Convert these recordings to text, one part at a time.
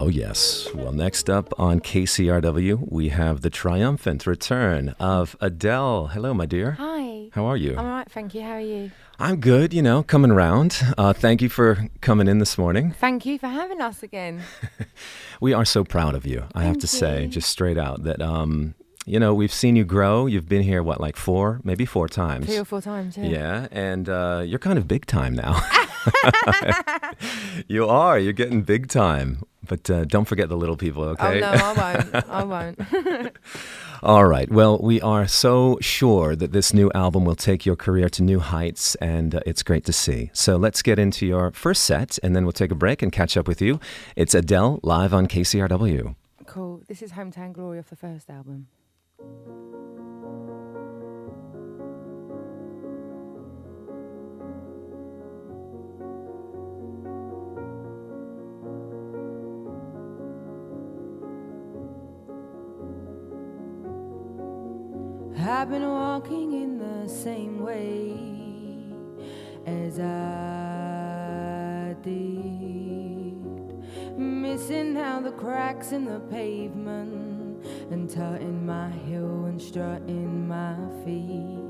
Oh, yes. Well, next up on KCRW, we have the triumphant return of Adele. Hello, my dear. Hi. How are you? I'm all right, thank you. How are you? I'm good, coming around. Thank you for coming in this morning. Thank you for having us again. We are so proud of you, I have to say, just straight out, that, we've seen you grow. You've been here, like maybe four times? 3 or 4 times, yeah. Yeah, and you're kind of big time now. You are. You're getting big time. But don't forget the little people, okay? Oh, no, I won't. All right. Well, we are so sure that this new album will take your career to new heights, and it's great to see. So let's get into your first set, and then we'll take a break and catch up with you. It's Adele live on KCRW. Cool. This is Hometown Glory off the first album. I've been walking in the same way as I did, missing out the cracks in the pavement and tutting my heel and strutting my feet.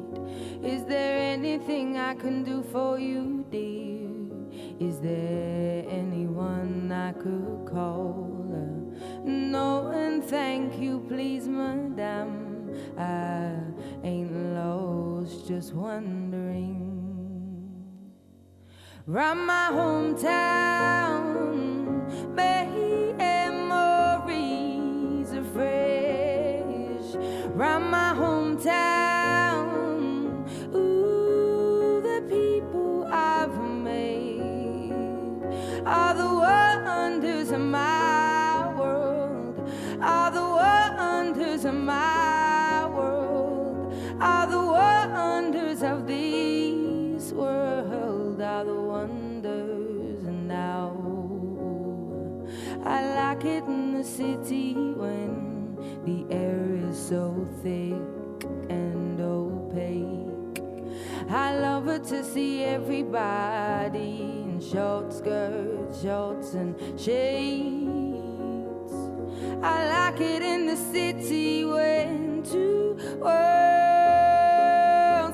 Is there anything I can do for you, dear? Is there anyone I could call? No, and thank you, please, madame. I ain't lost, just wondering. Round my hometown, memories are fresh. Round my hometown, ooh, the people I've made are the wonders of my world, are the wonders of my are the wonders of this world, are the wonders. And now I like it in the city when the air is so thick and opaque. I love it to see everybody in short skirts, shorts and shades. I like it in the city when two worlds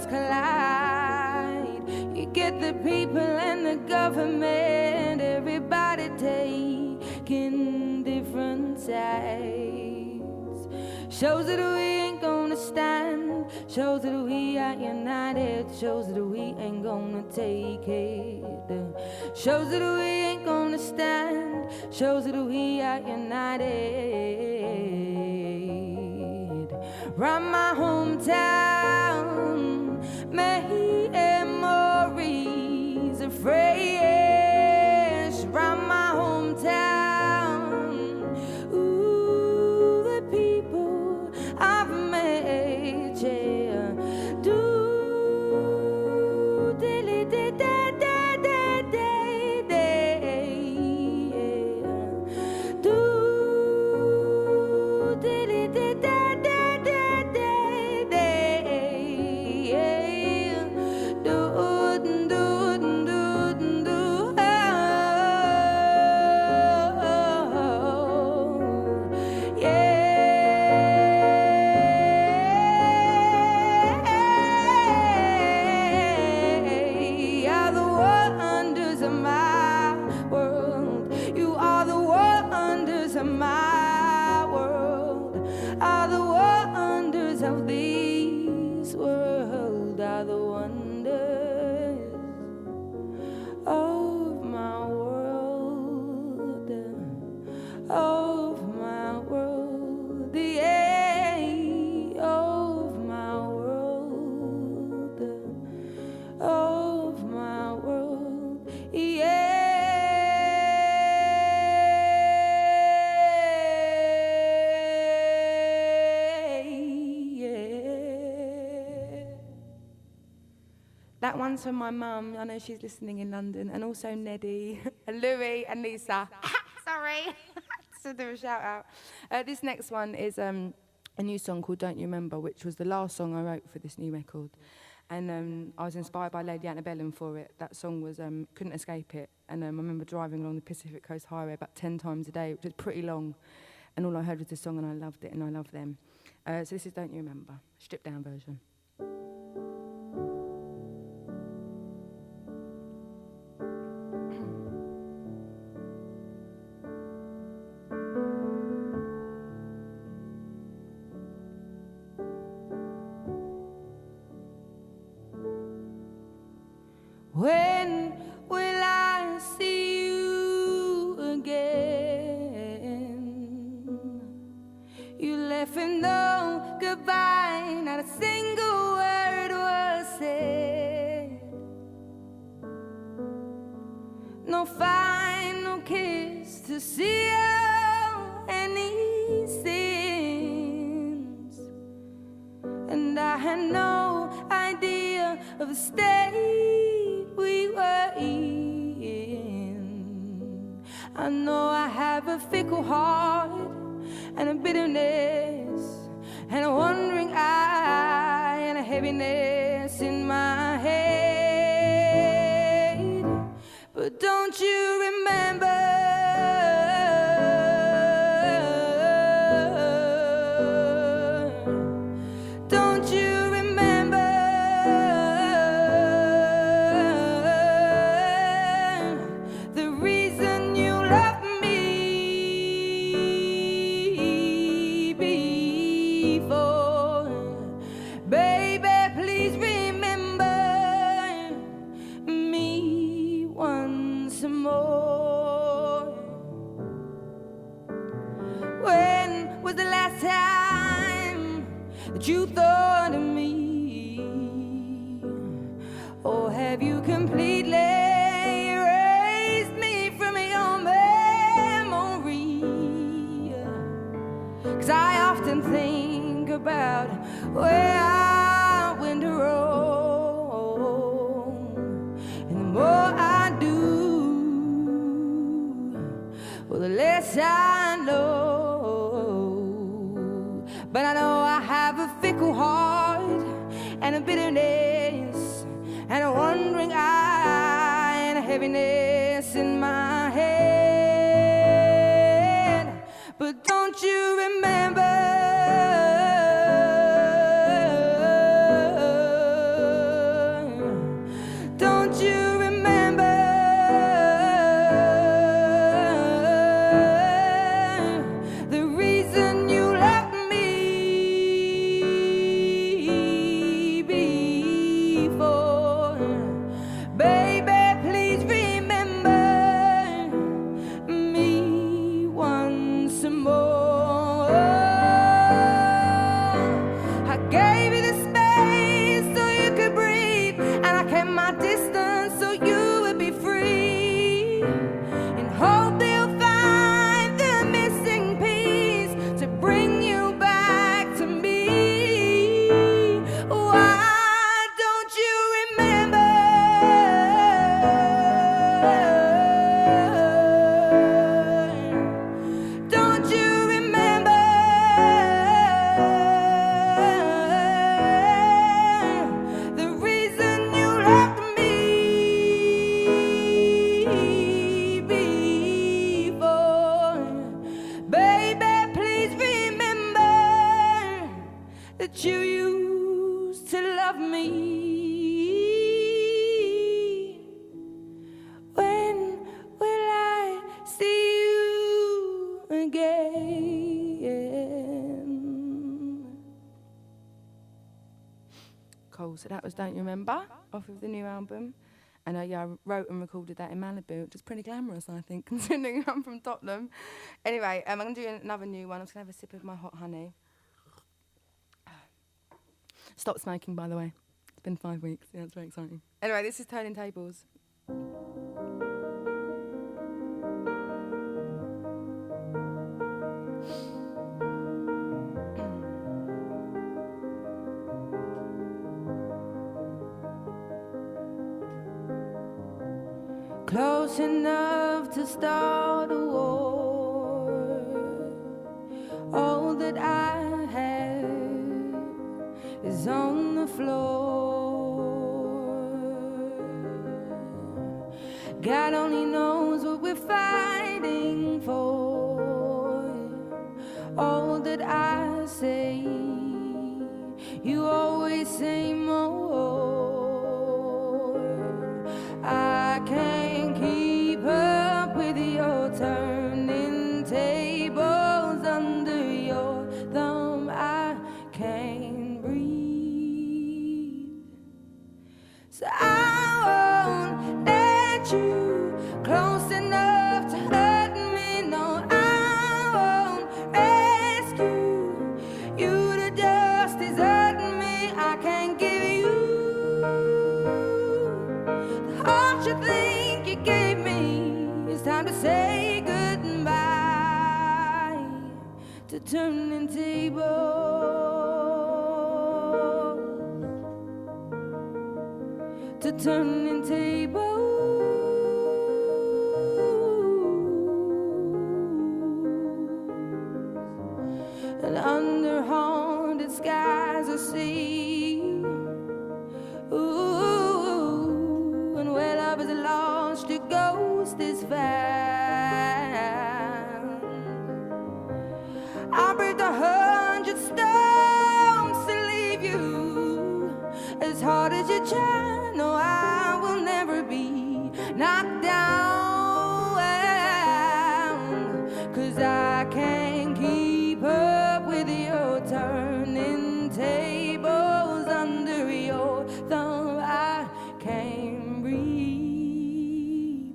collide. You get the people and the government, everybody taking different sides. Shows that we ain't gonna stand, shows that we are united, shows that we ain't gonna take it. Shows that we ain't gonna stand, shows that we are united. Round my hometown, memories are fresh. Round my hometown, ooh, the people I've met, yeah. Do dilly da da da da da, yeah. Do dilly da da da. That one's from my mum. I know she's listening in London, and also Neddy, and Louie, and Lisa. Sorry, to do a shout out. This next one is a new song called "Don't You Remember," which was the last song I wrote for this new record. And I was inspired by Lady Antebellum for it. That song was Couldn't Escape It. And I remember driving along the Pacific Coast Highway about 10 times a day, which was pretty long. And all I heard was this song, and I loved it, and I love them. So this is Don't You Remember, stripped down version. When will I see you again? You left with no goodbye, not a single word was said. No final kiss to seal any sins. And I had no idea of the state we were in. I know I have a fickle heart and a bitterness and a wandering eye and a heaviness in my head. But don't you remember? Don't you remember the reason you loved me before? Baby, please remember me once more. When was the last time that you thought of me? Or have you completely erased me from your memory? 'Cause I often think about where I went wrong. And the more I do, well, the less I know. But I know I have a fickle heart and a bitterness and a wandering eye and a heaviness in my head. But don't you remember? Don't you remember the reason you left me before? Baby, please remember me once more. I gave you the space so you could breathe, and I kept my distance so you would be free. And hope you'll find the missing piece to bring you back to me. Why don't you remember? Don't you remember the reason you left me before? Baby, please remember that you used to love me. When will I see you again? Cool, so that was Don't You Remember, off of the new album. And I wrote and recorded that in Malibu, which is pretty glamorous, I think, considering I'm from Tottenham. Anyway, I'm going to do another new one. I'm just going to have a sip of my hot honey. Stop smoking, by the way. It's been 5 weeks. Yeah, it's very exciting. Anyway, this is Turning Tables. Close enough to start a war. All that I have is on the floor. all that I say. You always say more. I can't keep up with your turning tables under your thumb. I can't breathe, so I won't let you close enough to hurt me. No, I won't rescue you to just desert me. I can't give you the heart you think you gave me. It's time to say goodbye to turning tables, to turning tables. And under haunted skies I see, ooh, and where love is lost, your ghost is found. I break 100 stones to leave you. As hard as you try, no, I will never be knocked down, 'cause I can't keep up with your turning tables under your thumb. I can't breathe.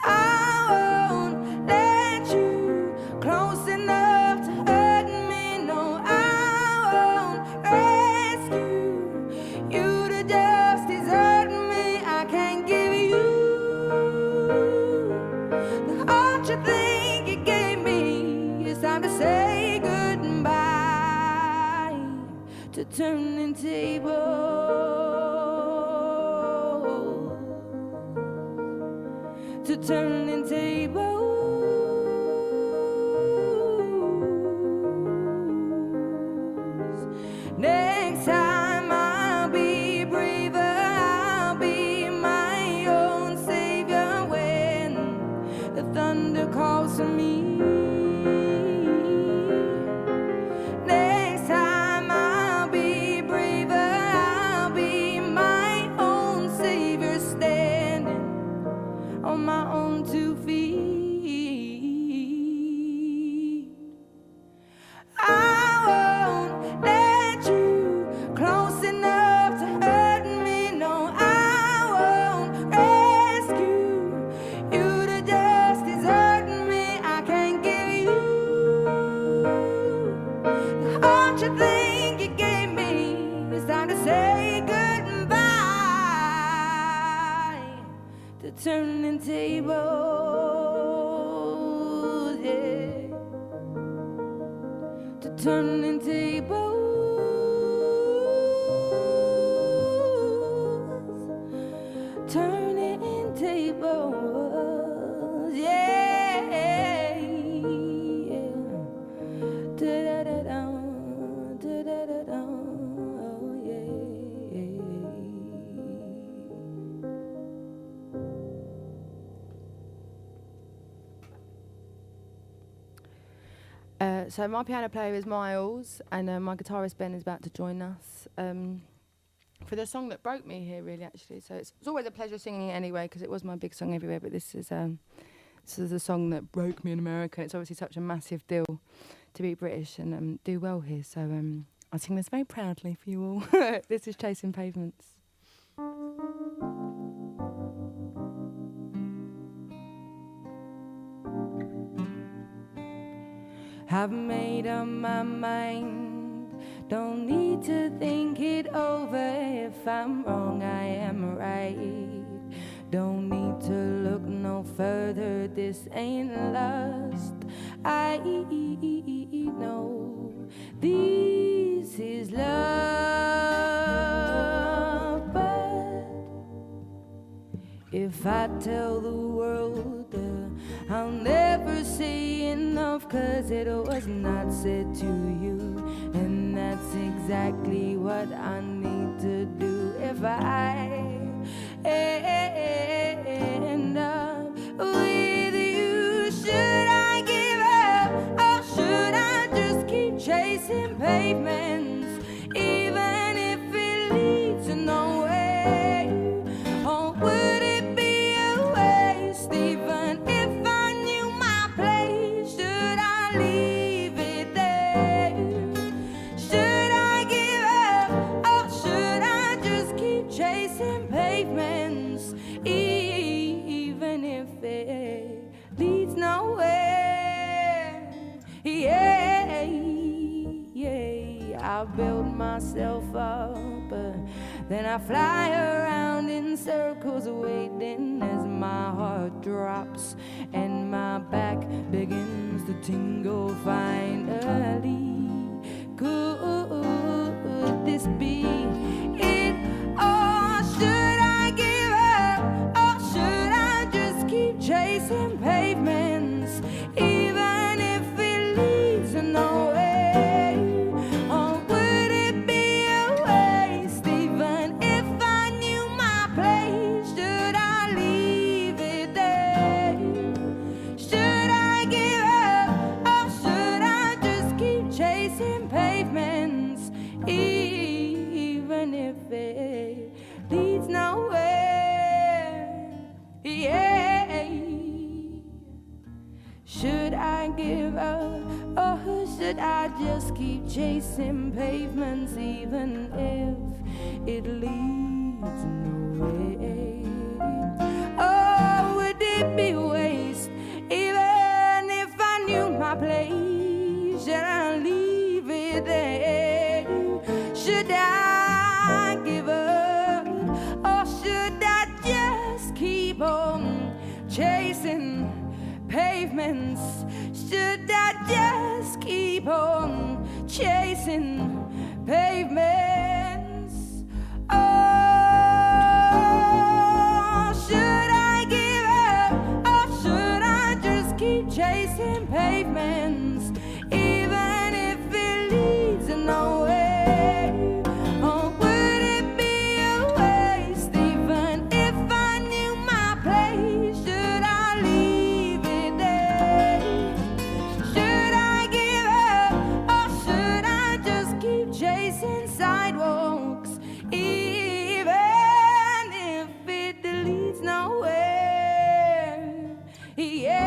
I won't let you close enough to hurt me. No, I won't rescue you to just desert me. I can't give you the heart you think you gave me. It's time to say goodbye to turning tables, to turning tables. Next time I'll be braver, I'll be my own savior when the thunder calls for me. Next time I'll be braver, I'll be my own savior, standing on my own 2 feet. I won't let you close enough to hurt me. No, I won't rescue you to just desert me. I can't give you the heart you think you gave me. It's time to say goodbye to turning tables, yeah, to turning tables, turning tables, yeah, yeah. Da-da-da-da, da-da-da-da, oh, yeah. So my piano player is Miles, and my guitarist Ben is about to join us for the song that broke me here, really, actually. So it's always a pleasure singing it anyway, because it was my big song everywhere, but this is a song that broke me in America. It's obviously such a massive deal to be British and do well here, so I sing this very proudly for you all. This is Chasing Pavements. I've made up my mind, don't need to think it over. If I'm wrong, I am right. Don't need to look no further, this ain't lust. I know this is love, but if I tell the world, I'll never say enough, 'cause it was not said to you, and that's exactly what I need to do. If I end up with you, should I give up? Oh, pavements, even if it leads nowhere. Or would it be a waste, even if I knew my place? Should I leave it there? Should I give up, or should I just keep chasing pavements, even if it leads nowhere? Yeah, yeah, I build myself up, but then I fly around in circles, waiting as my heart drops and my back begins to tingle finally. Could this be it? Or should I give up? Or should I just keep chasing pavements, even if it leads nowhere? Or would it be a waste, even if I knew my place? Should I leave it there? Should I give up? Or should I just keep chasing pavements, even if it leads nowhere? Yeah. Should I give up, or should I just keep chasing pavements, even if it leads nowhere? Oh, would it be waste, even if I knew my place? Should I leave it there? Should I give up, or should I just keep on chasing pavements? Should I just keep on chasing pavements? Oh, should I give up, or should I just keep chasing pavements, even if it leads nowhere? Or would it be a waste, even if I knew my place? Should I leave it there? Should I give up, or should I just keep chasing sidewalks, even if it leads nowhere? Yeah.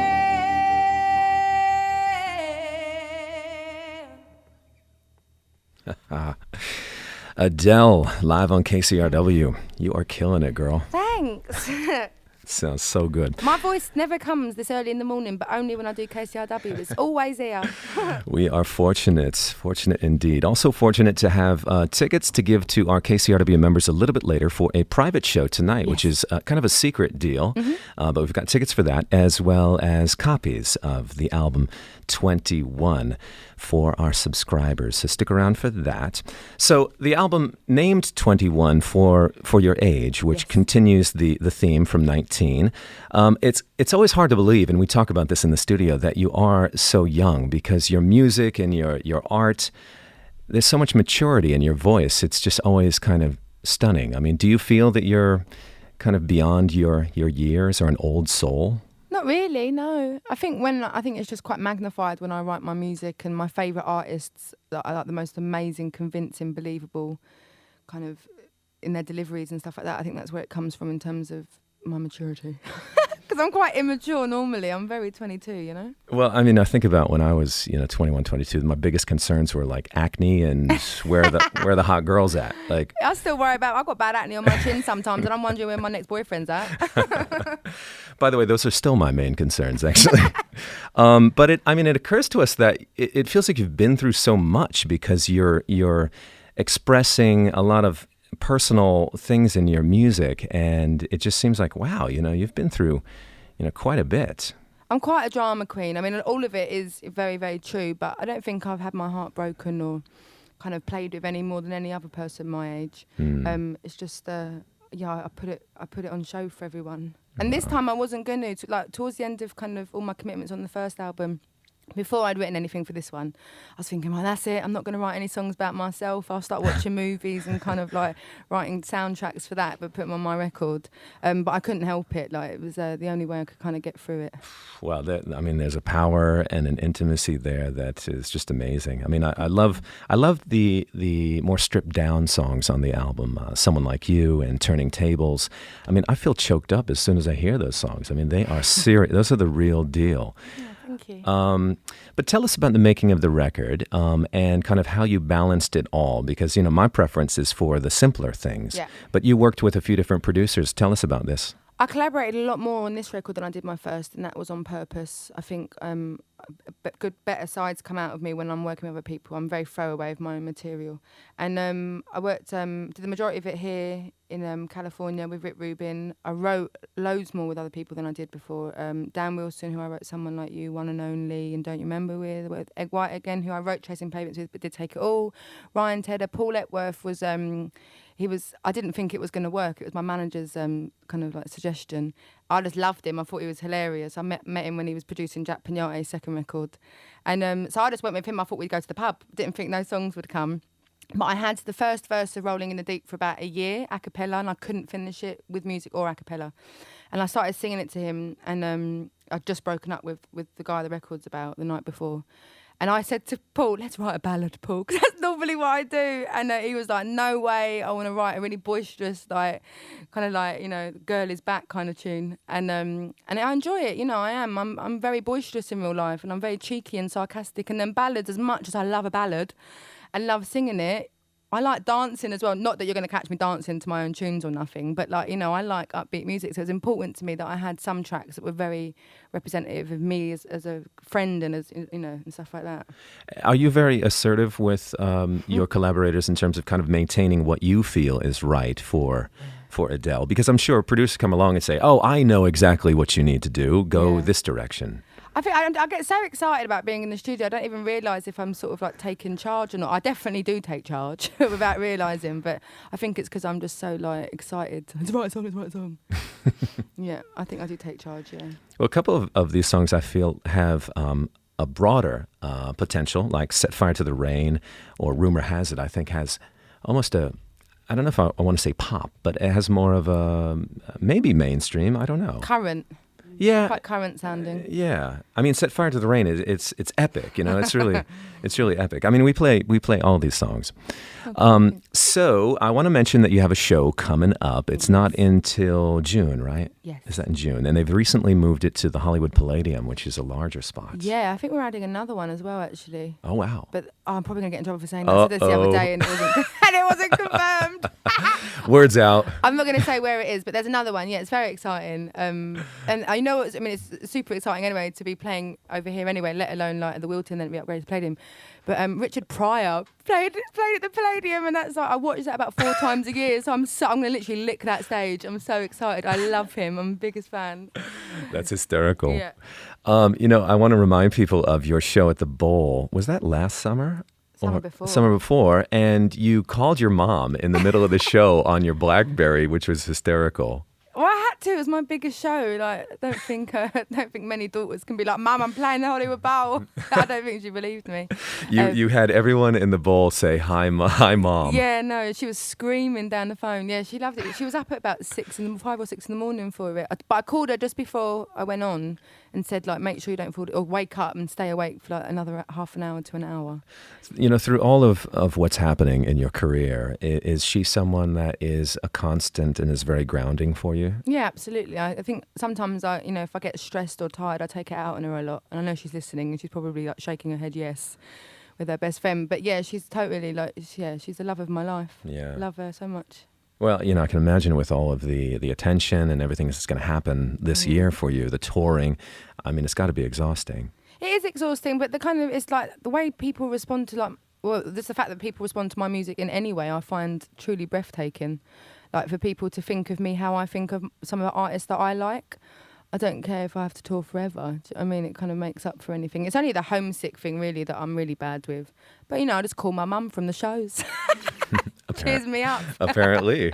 Adele, live on KCRW. You are killing it, girl. Thanks. Sounds so good. My voice never comes this early in the morning, but only when I do KCRW. It's always here. We are fortunate indeed. Also fortunate to have tickets to give to our KCRW members a little bit later for a private show tonight, which is kind of a secret deal. But we've got tickets for that, as well as copies of the album 21 for our subscribers. So stick around for that. So the album named 21 for your age, which continues the theme from 19. It's always hard to believe, and we talk about this in the studio, that you are so young, because your music and your art, there's so much maturity in your voice. It's just always kind of stunning. I mean, do you feel that you're kind of beyond your years, or an old soul? Not really, no. I think it's just quite magnified when I write my music, and my favourite artists that I like, the most amazing, convincing, believable, kind of in their deliveries and stuff like that. I think that's where it comes from in terms of my maturity. Because I'm quite immature normally. I'm very 22, you know? Well, I mean, I think about when I was, 21, 22, my biggest concerns were like acne and where the hot girls at. Like, I still worry about, I've got bad acne on my chin sometimes, and I'm wondering where my next boyfriend's at. by the way, those are still my main concerns, actually. But it occurs to us that it feels like you've been through so much, because you're expressing a lot of personal things in your music, and it just seems like, wow, you've been through, quite a bit. I'm quite a drama queen. I mean, all of it is very, very true, but I don't think I've had my heart broken or kind of played with any more than any other person my age. It's just, I put it on show for everyone. And this time I wasn't going to, like, towards the end of kind of all my commitments on the first album, before I'd written anything for this one, I was thinking, well, that's it. I'm not going to write any songs about myself. I'll start watching movies and kind of like writing soundtracks for that, but put them on my record. But I couldn't help it. Like it was the only way I could kind of get through it. Well, there's a power and an intimacy there that is just amazing. I mean, I love the more stripped down songs on the album. Someone Like You and Turning Tables. I mean, I feel choked up as soon as I hear those songs. I mean, they are serious. Those are the real deal. Yeah, thank you. But tell us about the making of the record and kind of how you balanced it all, because, my preference is for the simpler things. Yeah. But you worked with a few different producers. Tell us about this. I collaborated a lot more on this record than I did my first, and that was on purpose. I think better sides come out of me when I'm working with other people. I'm very throwaway of my own material. And I worked, did the majority of it here in California with Rick Rubin. I wrote loads more with other people than I did before. Dan Wilson, who I wrote Someone Like You, One and Only, and Don't You Remember with Egg White again, who I wrote Chasing Pavements with, but did Take It All. Ryan Tedder. Paul Epworth was... I didn't think it was going to work. It was my manager's kind of like suggestion. I just loved him. I thought he was hilarious. I met him when he was producing Jack Pagnote's second record. And so I just went with him. I thought we'd go to the pub. Didn't think no songs would come. But I had the first verse of Rolling in the Deep for about a year, a cappella, and I couldn't finish it with music or a cappella. And I started singing it to him, and I'd just broken up with the guy the record's about the night before. And I said to Paul, let's write a ballad, Paul, because that's normally what I do. And he was like, no way, I want to write a really boisterous, like, kind of like, girl is back kind of tune. And I enjoy it, I am. I'm very boisterous in real life, and I'm very cheeky and sarcastic. And then ballads, as much as I love a ballad and love singing it, I like dancing as well. Not that you're going to catch me dancing to my own tunes or nothing, but I like upbeat music. So it's important to me that I had some tracks that were very representative of me as a friend and as and stuff like that. Are you very assertive with your collaborators in terms of kind of maintaining what you feel is right for Adele? Because I'm sure producers come along and say, "Oh, I know exactly what you need to do. Go this direction." I think I get so excited about being in the studio, I don't even realise if I'm sort of like taking charge or not. I definitely do take charge without realising, but I think it's because I'm just so like excited. It's the right song. Yeah, I think I do take charge, yeah. Well, a couple of these songs I feel have a broader potential, like Set Fire to the Rain or Rumor Has It, I think has almost I don't know if I want to say pop, but it has more of a maybe mainstream, I don't know. Current. Yeah, quite current sounding. Yeah, I mean, Set Fire to the Rain it's epic. It's really epic. I mean, we play all these songs. Okay. So I want to mention that you have a show coming up. It's not until June, right? Yes. Is that in June? And they've recently moved it to the Hollywood Palladium, which is a larger spot. Yeah, I think we're adding another one as well, actually. Oh wow! But I'm probably gonna get in trouble for saying that. I said this the other day, and it wasn't confirmed. Words out. I'm not going to say where it is, but there's another one. Yeah, it's very exciting. And I know it's super exciting anyway to be playing over here anyway, let alone like at the Wilton, then we upgraded to Palladium. But Richard Pryor played at the Palladium, and that's like I watch that about 4 times a year. So I'm going to literally lick that stage. I'm so excited. I love him. I'm the biggest fan. That's hysterical. Yeah. I want to remind people of your show at the Bowl. Was that last summer? Summer before, and you called your mom in the middle of the show on your BlackBerry, which was hysterical. Well, I had to. It was my biggest show. Like, I don't think many daughters can be like, "Mum, I'm playing the Hollywood Bowl." I don't think she believed me. You had everyone in the Bowl say hi, Mom. Yeah, no, she was screaming down the phone. Yeah, she loved it. She was up at about 5 or 6 in the morning for it. But I called her just before I went on and said, like, make sure you don't fall or wake up and stay awake for like another half an hour to an hour. Through all of what's happening in your career, is she someone that is a constant and is very grounding for you? Yeah, absolutely. I think sometimes if I get stressed or tired, I take it out on her a lot. And I know she's listening and she's probably like shaking her head yes with her best friend. But yeah, she's totally she's the love of my life. Yeah. Love her so much. Well, I can imagine with all of the attention and everything that's going to happen this year for you, the touring, I mean, it's got to be exhausting. It is exhausting, but it's like the way people respond to just the fact that people respond to my music in any way, I find truly breathtaking. Like for people to think of me how I think of some of the artists that I like. I don't care if I have to tour forever. I mean, it kind of makes up for anything. It's only the homesick thing, really, that I'm really bad with. But, I just call my mum from the shows. Cheers me up. Apparently.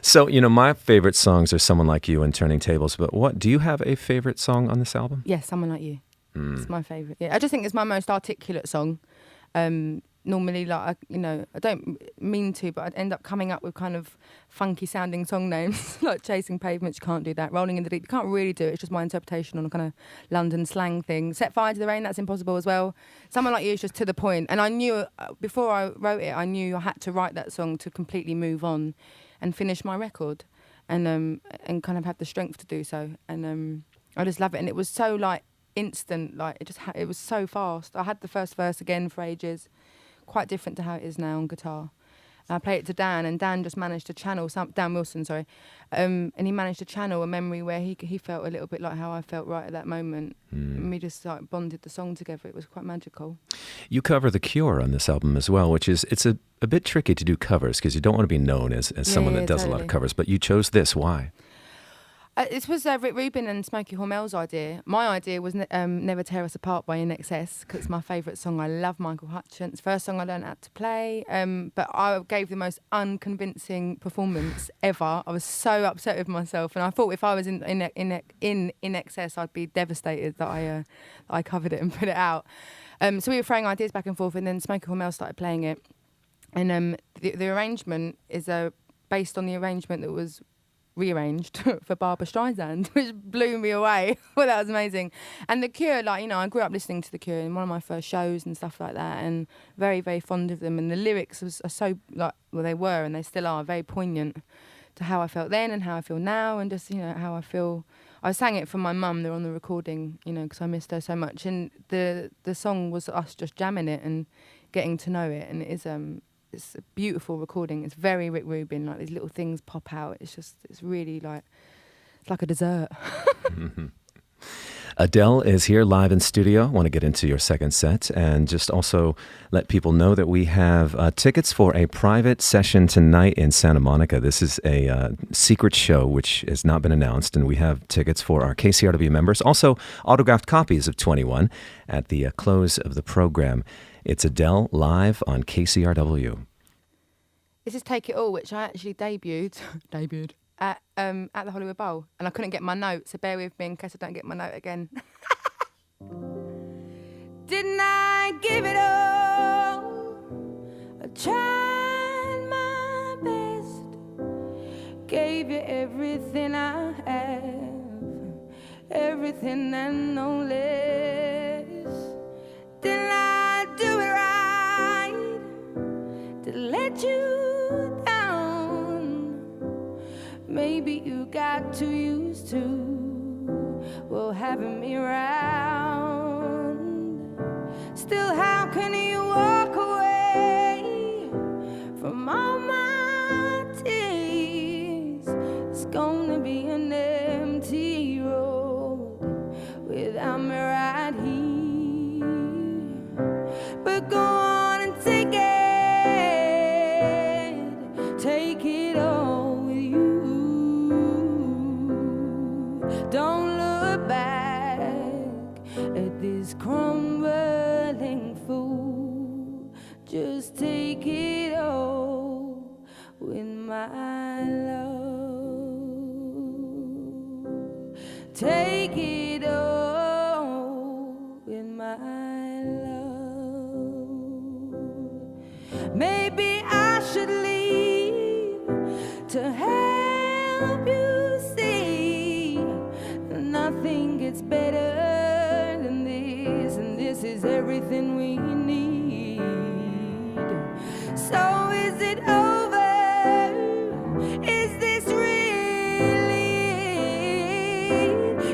So, my favorite songs are Someone Like You and Turning Tables. But do you have a favorite song on this album? Yes, Someone Like You. It's my favourite. Yeah, I just think it's my most articulate song. Normally, like, I don't mean to, but I'd end up coming up with kind of funky sounding song names, like Chasing Pavements. You can't do that. Rolling in the Deep, you can't really do it. It's just my interpretation on a kind of London slang thing. Set Fire to the Rain, that's impossible as well. Someone Like You is just to the point. And I knew, before I wrote it, I knew I had to write that song to completely move on and finish my record, and kind of have the strength to do so. And I just love it. And it was so, like, instant. Like, it was so fast. I had the first verse again for ages. Quite different to how it is now on guitar. I played it to Dan, and Dan just managed to channel Dan Wilson, sorry, and he managed to channel a memory where he felt a little bit like how I felt right at that moment. And we just like bonded the song together. It was quite magical. You cover The Cure on this album as well, which is it's a bit tricky to do covers because you don't want to be known as someone that does a lot of covers. But you chose this. Why? It was Rick Rubin and Smokey Hormel's idea. My idea was Never Tear Us Apart by INXS, because it's my favourite song. I love Michael Hutchence. First song I learned how to play. But I gave the most unconvincing performance ever. I was so upset with myself. And I thought if I was in INXS, I'd be devastated that I covered it and put it out. So we were throwing ideas back and forth, and then Smokey Hormel started playing it. And the arrangement is based on the arrangement that was rearranged for Barbra Streisand, which blew me away. Well, that was amazing. And The Cure, like, I grew up listening to The Cure in one of my first shows and stuff like that, and very, very fond of them. And the lyrics are so, like, well, they were and they still are very poignant to how I felt then and how I feel now, and just, how I feel. I sang it for my mum. They're on the recording, because I missed her so much. And the song was us just jamming it and getting to know it. And it is it's a beautiful recording. It's very Rick Rubin. Like, these little things pop out. It's really like, it's like a dessert. Mm-hmm. Adele is here live in studio. I want to get into your second set and just also let people know that we have tickets for a private session tonight in Santa Monica. This is a secret show which has not been announced, and we have tickets for our KCRW members. Also, autographed copies of 21 at the close of the program. It's Adele live on KCRW. This is Take It All, which I actually debuted at the Hollywood Bowl, and I couldn't get my note, so bear with me in case I don't get my note again. Didn't I give it all? I tried my best, gave you everything I have, everything and no less. Didn't I do it right to let you down? Maybe you got too used to, well, having me around. Still, how can you walk away from all my tears? It's gonna be an empty road without me right here. But go on and take it all with you. Don't look back at this crumbling fool. Just take it all with my love. Take it all with my love. Maybe I should leave to help you see nothing gets better than this, and this is everything we need. So is it over? Is this really?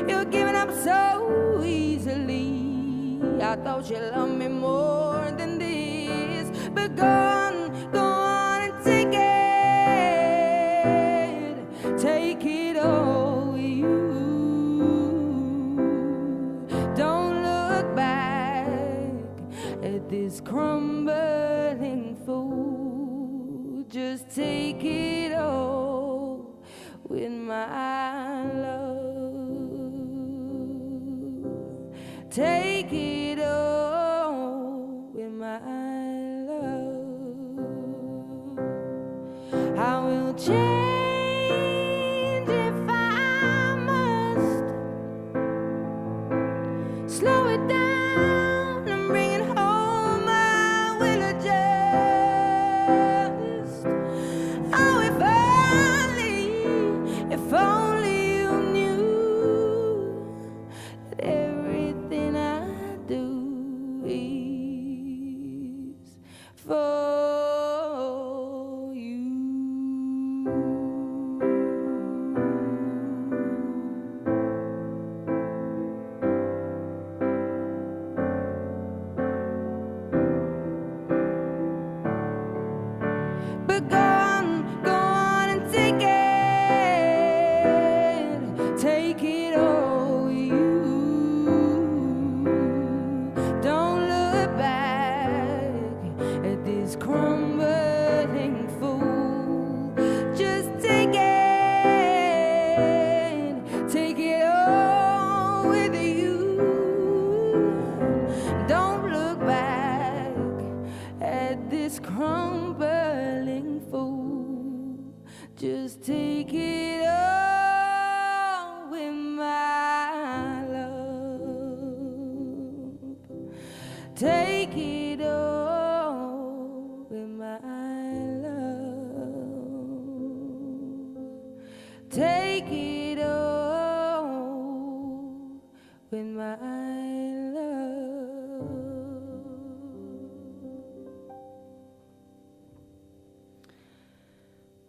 You're giving up so easily. I thought you loved me more than this, but go on and take it all with you. Don't look back at this crumbling fool. Just take it all with my love. Take it all with my love. I will change if I must. Slow it down. take it all with my love. Take it all with my love.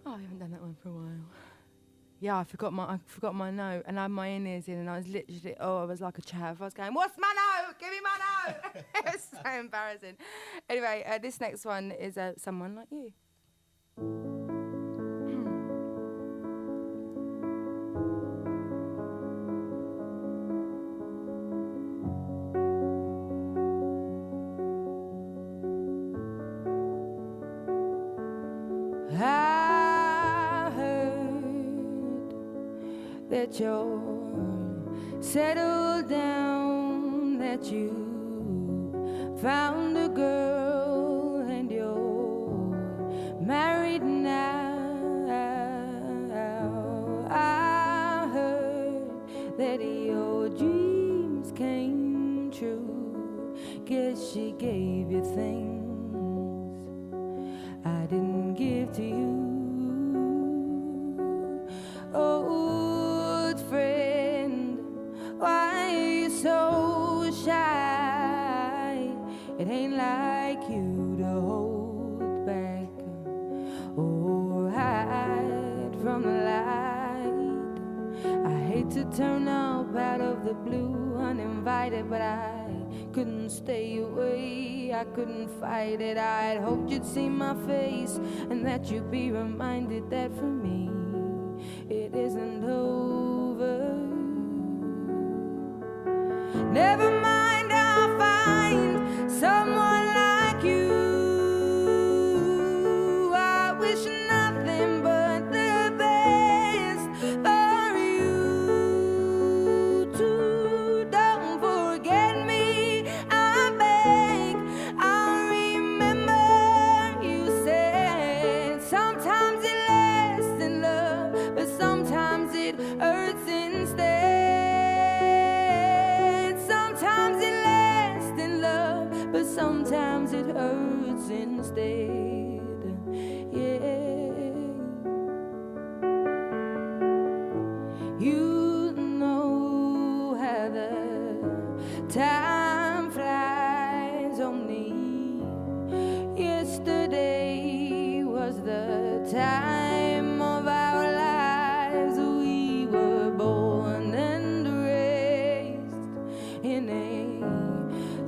Oh, I haven't done that one for a while. Yeah, I forgot my note, and I had my in-ears in, and I was literally, I was like a chav. I was going, "What's my note? Give me my note!" It was so embarrassing. Anyway, this next one is Someone Like You. That you're settled down, that you found a girl and you're married now. I heard that your dreams came true. Guess she gave you things I didn't give to you. Old friend, why are you so shy? It ain't like you to hold back or hide from the light. I hate to turn up out of the blue uninvited, but I couldn't stay away, I couldn't fight it. I'd hoped you'd see my face and that you'd be reminded that for me it isn't over. Never mind, I'll find someone like you. I wish nothing but the best for you too. Don't forget me, I beg. I'll remember you said sometimes it lasts in love, but sometimes it hurts instead. Sometimes it lasts in love, but sometimes it hurts instead. Yeah. You know how the time flies. Only yesterday was the time of our lives. We were born and raised in a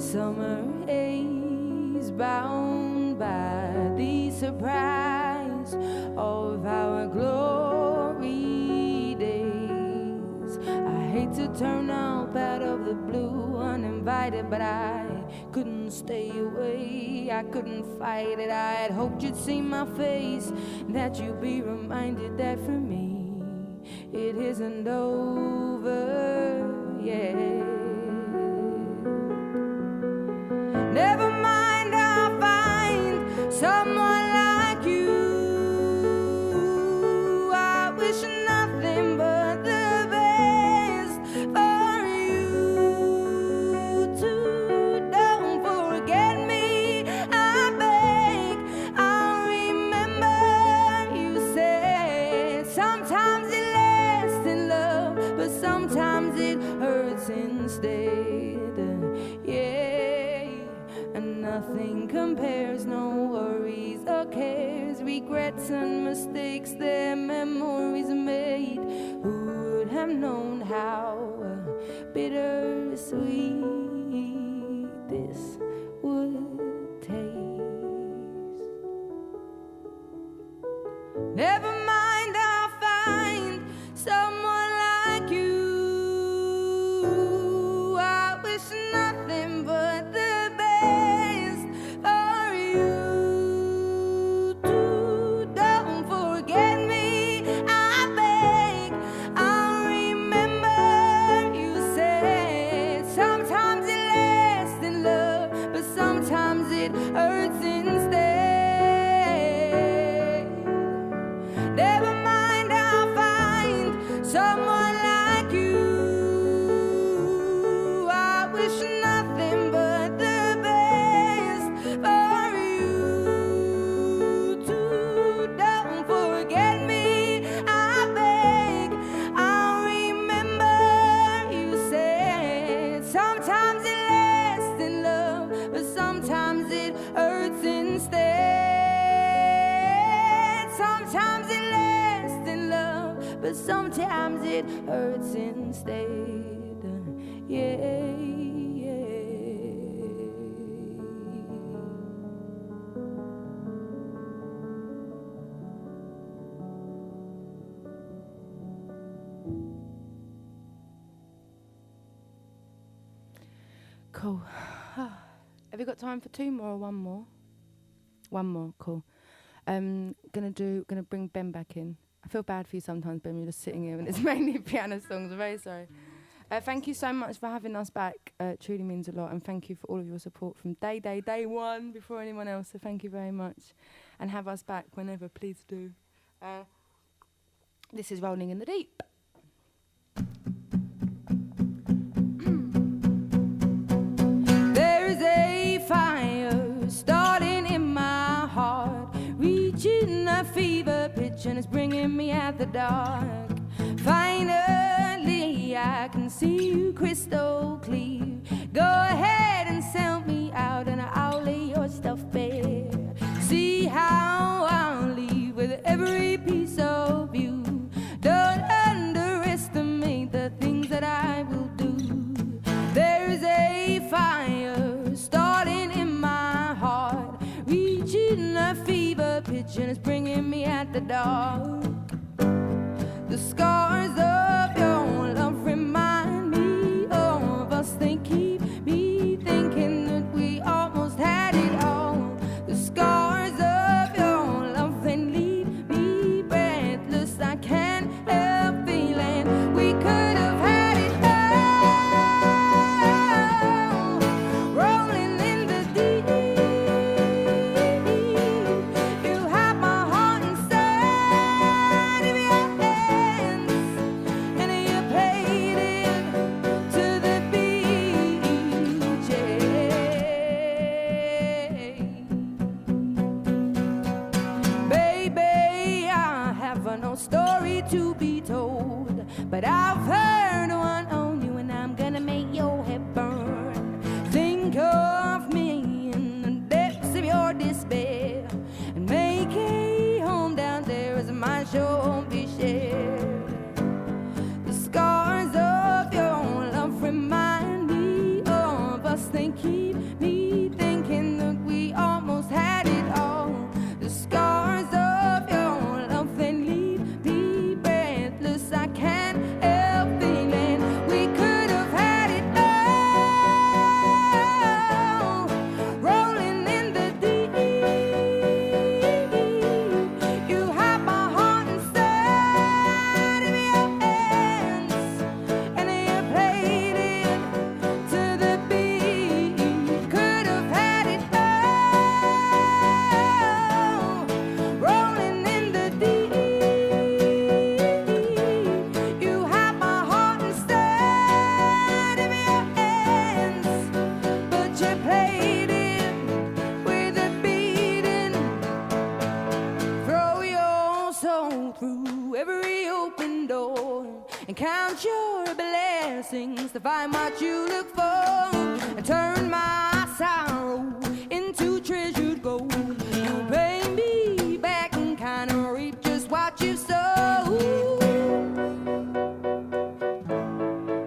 summer haze, bound by the surprise of our glory days. I hate to turn up out of the blue uninvited, but I couldn't stay away, I couldn't fight it. I had hoped you'd see my face, that you'd be reminded that for me it isn't over yet. Never mind, I'll find someone like you. I wish nothing but the best for you too. Don't forget me, I beg. I'll remember you said sometimes it lasts in love, but sometimes it hurts instead. Sometimes it lasts in love, but sometimes it hurts instead. Yeah. You know how the time flies. Only yesterday was the time of our lives. We were born and raised in a summer haze, bound by the surprise of our glory days. I hate to turn up out of the blue uninvited, but I couldn't stay away, I couldn't fight it. I had hoped you'd see my face, that you'd be reminded that for me it isn't over yet. Never mind, I'll find someone like you. I wish nothing but the best for you too. Don't forget me, I beg. I'll remember you said sometimes it lasts in love, but sometimes it hurts instead. Yeah, and nothing compares, no worries or cares, regrets and mistakes, their memories made. Who would have known how bittersweet this would taste? Never mind, I'll find someone like you. I wish nothing but the best for you too. Don't forget me, I beg. I'll remember you said sometimes sometimes it hurts instead. Yeah. Cool. Have you got time for two more or one more? One more, cool. Gonna bring Ben back in. I feel bad for you sometimes, Ben. You're just sitting here and it's mainly piano songs. I'm very sorry. Thank you so much for having us back. It truly means a lot, and thank you for all of your support from day one before anyone else. So thank you very much, and have us back whenever. Please do. This is Rolling in the Deep. There's a fire starting in my heart, reaching a fever pitch, and it's bringing me out the dark. Finally, I can see you crystal clear. Go ahead and sell me out, and I'll lay your stuff bare. See how I'll leave with every piece of you. Don't underestimate the things that I will do. There's a fire starting in my heart, reaching a fever pitch, and it's bringing me at the dark. The scars of your love remind me of us. They keep me thinking that we almost had it all. The scars of your love, they leave me breathless. I can't help feeling we could have had it all. Rolling in the deep, you have my heart inside of your hands, and you played it to the beat, Baby, I have no story to be told, but I've heard one on you, and I'm gonna make your head burn. Think of me in the depths of your despair, and make a home down there as my show won't be shared. The scars of your love remind me of us. They keep me thinking that we almost had it all. The scars of your love, they leave me breathless. I can't help feeling we could have had it all. Rolling in the deep, you have my heart inside of your hands, and you played it to the beat. Could have had it all. Rolling in the deep, you have my heart inside of your hands, but you played it with a beating. Throw your soul through every open door, and count your blessings to find what you look for, and turn my sorrow into treasured gold. You pay me back and kind of reap just what you sow.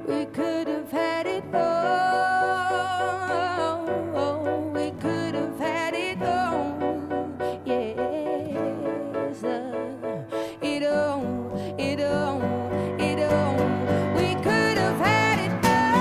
We could have had it all. We could have had it all. Yes, it all, it all, it all. We could have had it all.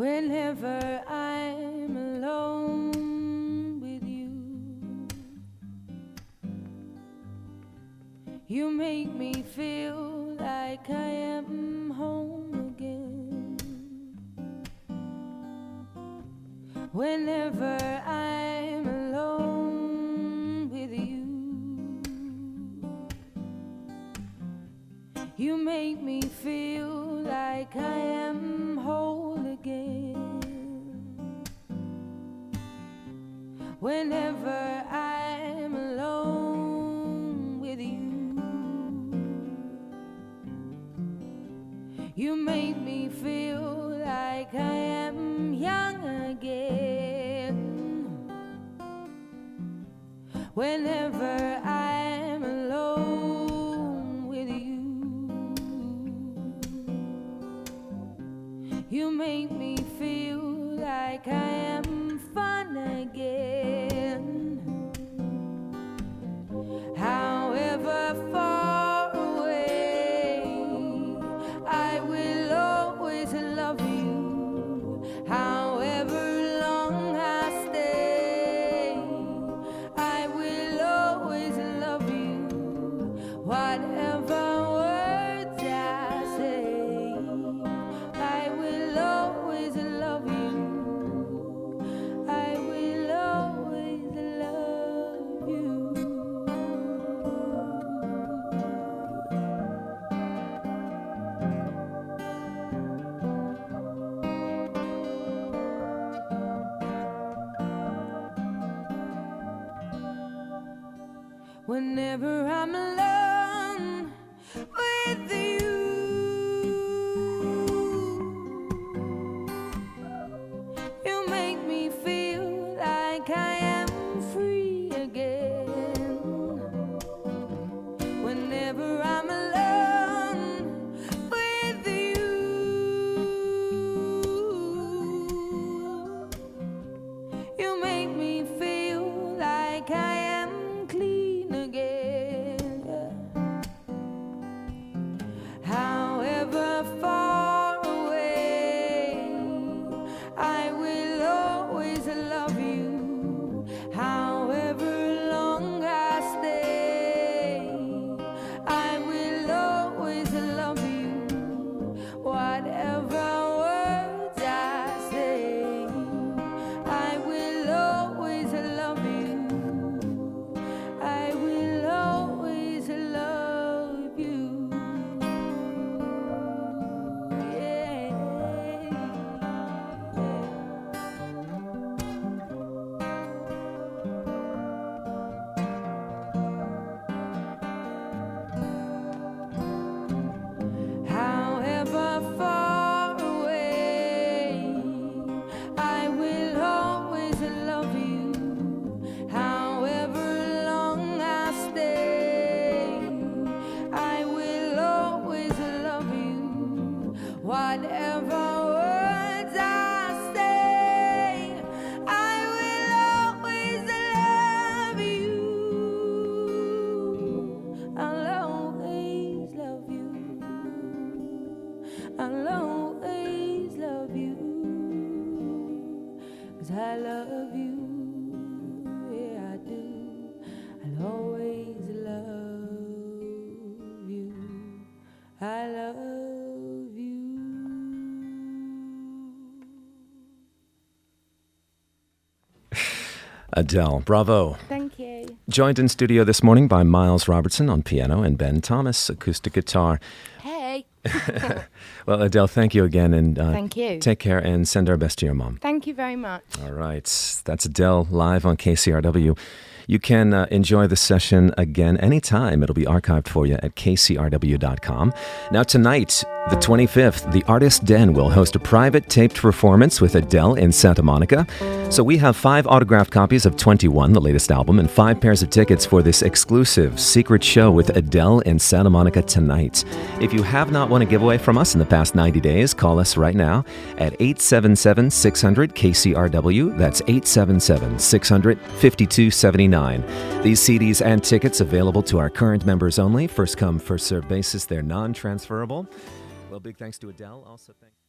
Whenever I'm alone with you, you make me feel like I am home again. Whenever I'm alone with you, you make me feel like I am whole again. Whenever I'm alone with you, you make me feel like I am young again. Whenever I'm alone with you, you make me feel like I am fun again. However far away, I will always love you. However long I stay, I will always love you. Whatever words I say, I will always love you. I will always love you. Whenever I'm alone with you, you make me feel like I am free again. Whenever I'm alone with you, you make me feel like I am clean again. However far away, I will always love you. However long I stay, I will always love you. Whatever words I say, I will always love you. I will always love you. Yeah. However far away, I will always love you. However long I stay, I will always love you. Whatever words I say, I will always love you. I'll always love you. I'll always love you. 'Cause I love you, yeah I do. I'll always love you. I love you. Adele, bravo. Thank you. Joined in studio this morning by Miles Robertson on piano and Ben Thomas, acoustic guitar. Hey. Well, Adele, thank you again, and Thank you. take care and send our best to your mom. Thank you very much. All right, that's Adele live on KCRW. You can enjoy the session again anytime. It'll be archived for you at kcrw.com. Now tonight, the 25th, the Artist Den will host a private taped performance with Adele in Santa Monica. So we have 5 autographed copies of 21, the latest album, and 5 pairs of tickets for this exclusive secret show with Adele in Santa Monica tonight. If you have not won a giveaway from us in the past 90 days, call us right now at 877-600-KCRW. That's 877-600-5279. These CDs and tickets available to our current members only. First come, first served basis. They're non-transferable. Well, big thanks to Adele. Also, thanks.